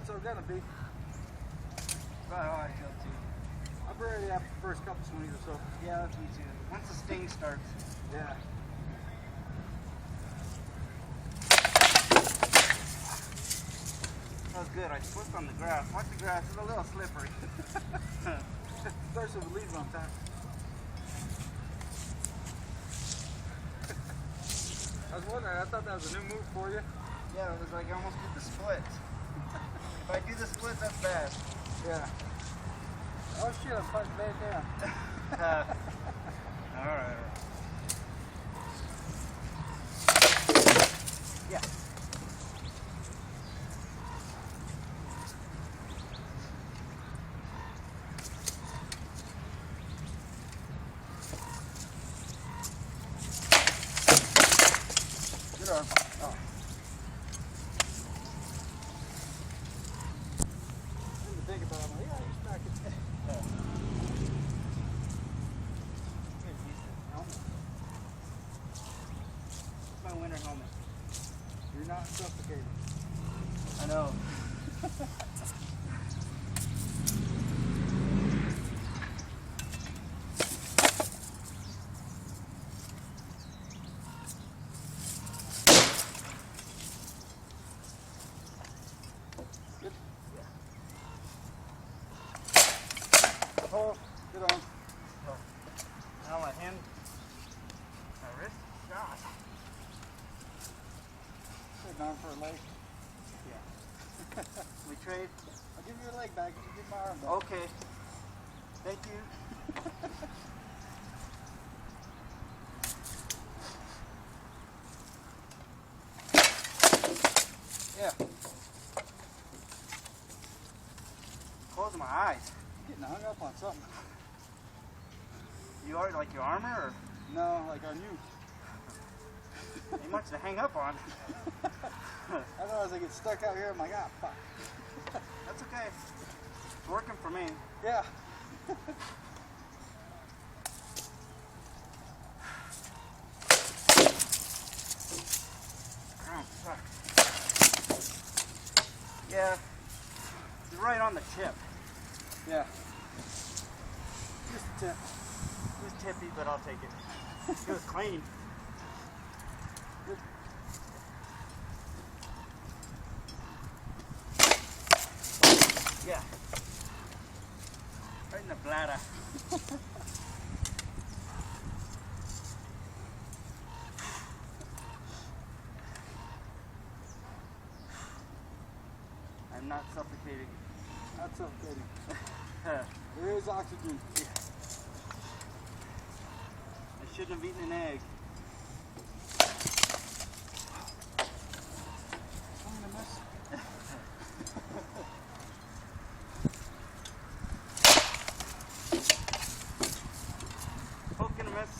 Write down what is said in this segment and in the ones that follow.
it's gonna be. About how I feel too. I'm ready after the first couple swings or so. Yeah, that's me too. Once the sting starts. Yeah. That was good. I slipped on the grass. Watch the grass. It's a little slippery. Especially with leaves on top. I was wondering, I thought that was a new move for you. Yeah, it was like I almost did the split. If I do the split, that's bad. Yeah. Oh shit, I'm putting back down. Alright. Yeah. Good arm. Oh. I didn't think about it. I'm like, yeah, he's back at My winter helmet. You're not suffocating. I know. Good. Oh, good arm. Now my hand, my wrist shot. Good arm for a leg. Yeah. We trade. I'll give you your leg back. You give my arm back. Okay. Thank you. Yeah. Closing my eyes. Getting hung up on something. You are like your armor, or No, like on you. ain't much to hang up on. Otherwise I get stuck out here. I'm like, ah, fuck. That's okay. It's working for me. Yeah. Oh, fuck. Yeah. You're right on the tip. Yeah. Just a tip. It was tippy, but I'll take it. It was clean. Good. Yeah. Right in the bladder. I'm not suffocating. Not suffocating. I There is oxygen. shouldn't have eaten an egg. I'm gonna miss. Poke and a miss.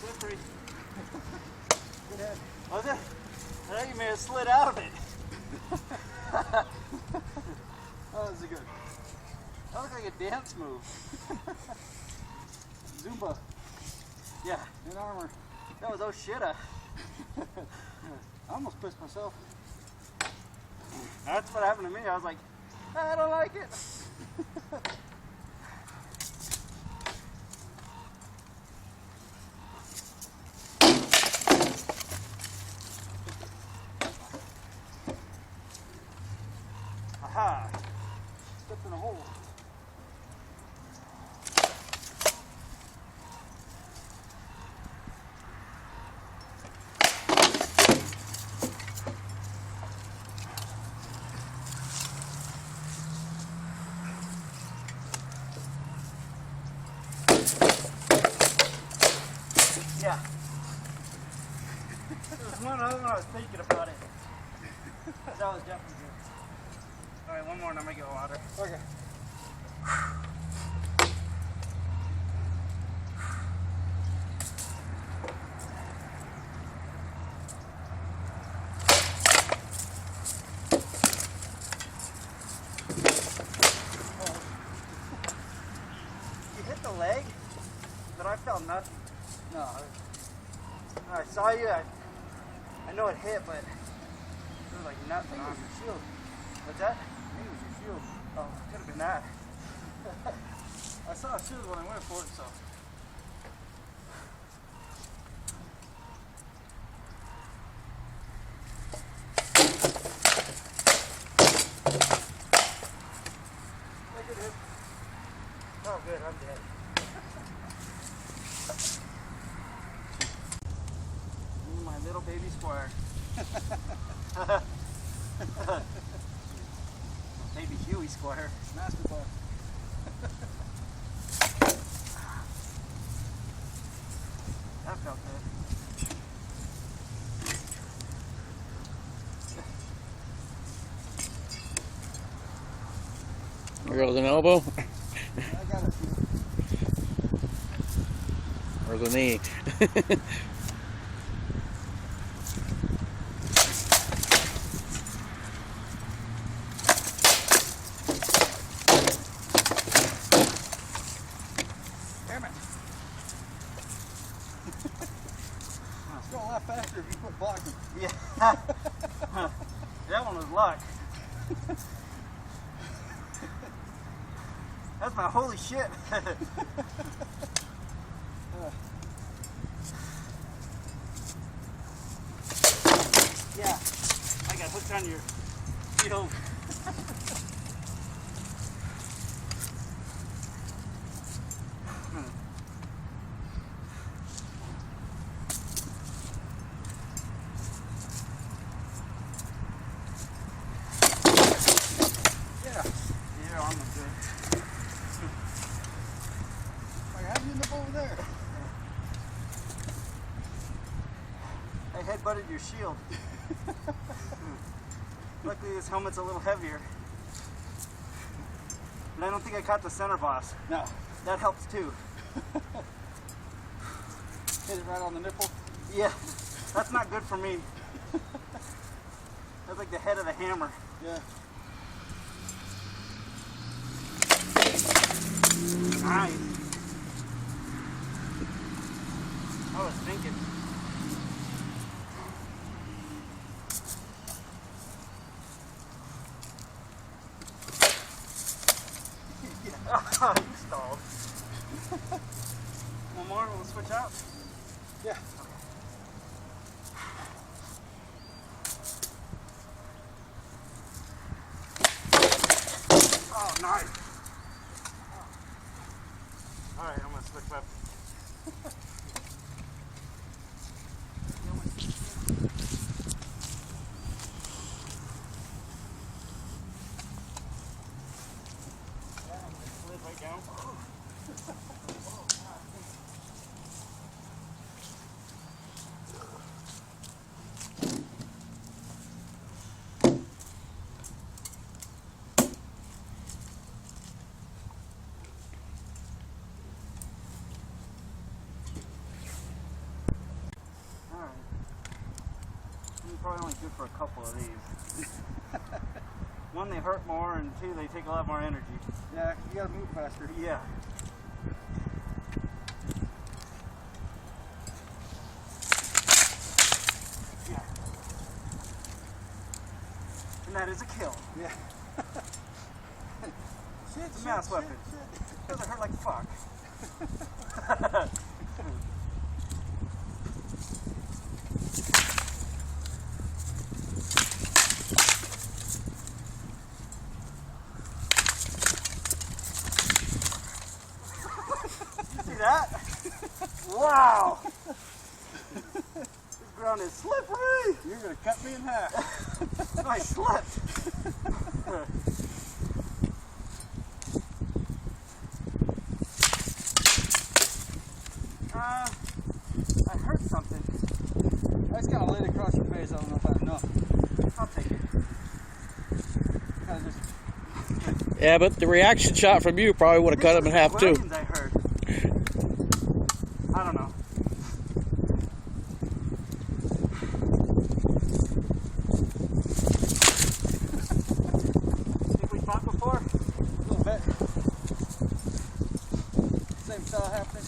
Slippery. Good head. Was it? I thought you may have slid out of it. Oh, this is good. That looked like a dance move. Zumba Yeah, in armor. that was oh shitta. I almost pissed myself. That's what happened to me. I was like, I don't like it. Aha. Stepped in a hole. Yeah. There was one other one I was thinking about it. That was definitely good. Alright, one more and I'm gonna get water. Okay. You hit the leg? but I felt nothing. No. I saw you. I know it hit, but there was like I nothing think it on was it. your shield. What's that? I think it was your shield. Oh, could have been that. I saw a shield when I went for it, so. Look at it. Oh, good. I'm dead. My little baby squire. Baby Huey squire. Masterful. That felt good. Here goes an elbow I got a few. or the knee. Damn it. It's going a lot faster if you quit blocking. Yeah. That one was luck. That's my holy shit. Yeah. I got hooked on your shield. Yeah. You're on the good. I have you in the bowl there. I headbutted your shield. Luckily this helmet's a little heavier. But I don't think I caught the center boss. No. That helps too. Hit it right on the nipple. Yeah, that's not good for me. That's like the head of the hammer. Yeah. Nice. I was thinking. Oh, you stalled. One more, we'll switch out. Yeah. Oh, nice. All right, I'm gonna switch up. Slid right down. Alright. I'm probably only good for a couple of these. One, they hurt more, and two, they take a lot more energy. Yeah, you gotta move faster. Yeah. Yeah. And that is a kill. Yeah. Shit, It's a mass weapon. shit. Doesn't hurt like fuck. You see that? Wow! This ground is slippery! You're gonna cut me in half. I slipped! I heard something. I just kinda laid it across your face. I don't know if that's enough. I'll take it. Kinda just, Yeah, but the reaction shot from you probably would have cut him in half too. I heard. I don't know. Think we fought before? a little bit. Same style happening.